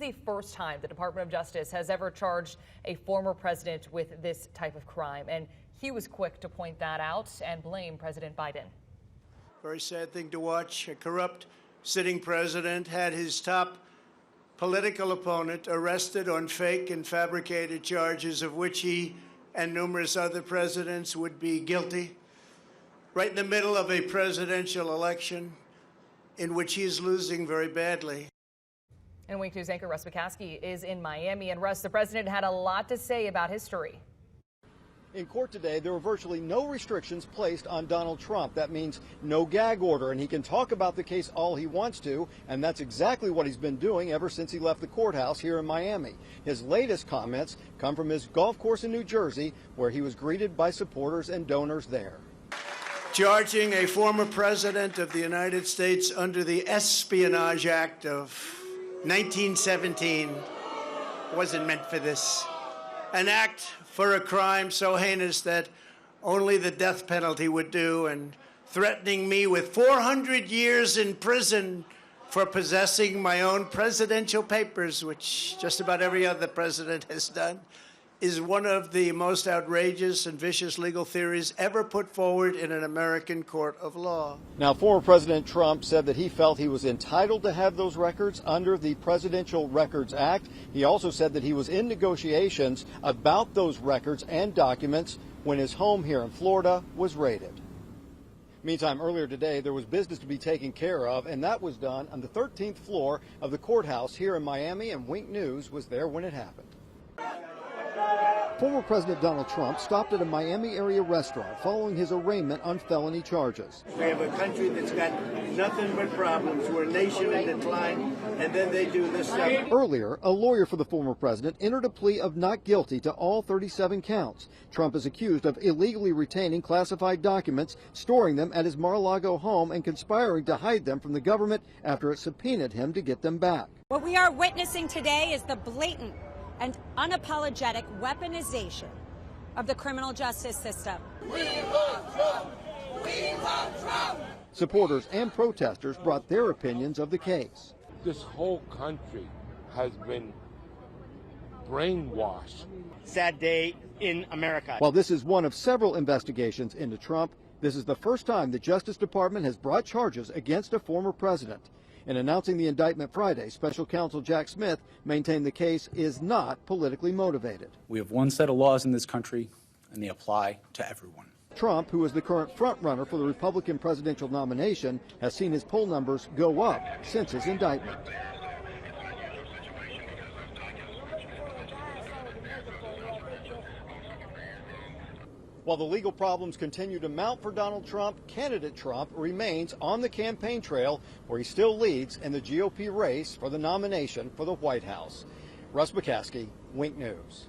The first time the Department of Justice has ever charged a former president with this type of crime, and he was quick to point that out and blame President Biden. Very sad thing to watch. A corrupt sitting president had his top political opponent arrested on fake and fabricated charges of which he and numerous other presidents would be guilty, right in the middle of a presidential election in which he is losing very badly. And Wink News anchor Russ McCaskey is in Miami. And Russ, the president had a lot to say about his story. In court today, there were virtually no restrictions placed on Donald Trump. That means no gag order, and he can talk about the case all he wants to, and that's exactly what he's been doing ever since he left the courthouse here in Miami. His latest comments come from his golf course in New Jersey, where he was greeted by supporters and donors there. Charging a former president of the United States under the Espionage Act of 1917 wasn't meant for this. An act for a crime so heinous that only the death penalty would do, and threatening me with 400 years in prison for possessing my own presidential papers, which just about every other president has done, is one of the most outrageous and vicious legal theories ever put forward in an American court of law. Now, former President Trump said that he felt he was entitled to have those records under the Presidential Records Act. He also said that he was in negotiations about those records and documents when his home here in Florida was raided. Meantime, earlier today, there was business to be taken care of, and that was done on the 13th floor of the courthouse here in Miami, and Wink News was there when it happened. Former President Donald Trump stopped at a Miami area restaurant following his arraignment on felony charges. We have a country that's got nothing but problems. We're a nation in decline, and then they do this stuff. Earlier, a lawyer for the former president entered a plea of not guilty to all 37 counts. Trump is accused of illegally retaining classified documents, storing them at his Mar-a-Lago home, and conspiring to hide them from the government after it subpoenaed him to get them back. What we are witnessing today is the blatant and unapologetic weaponization of the criminal justice system. We want Trump! We want Trump! Supporters and protesters brought their opinions of the case. This whole country has been brainwashed. Sad day in America. While this is one of several investigations into Trump, this is the first time the Justice Department has brought charges against a former president. In announcing the indictment Friday, Special Counsel Jack Smith maintained the case is not politically motivated. We have one set of laws in this country, and they apply to everyone. Trump, who is the current frontrunner for the Republican presidential nomination, has seen his poll numbers go up since his indictment. While the legal problems continue to mount for Donald Trump, candidate Trump remains on the campaign trail where he still leads in the GOP race for the nomination for the White House. Russ McCaskey, Wink News.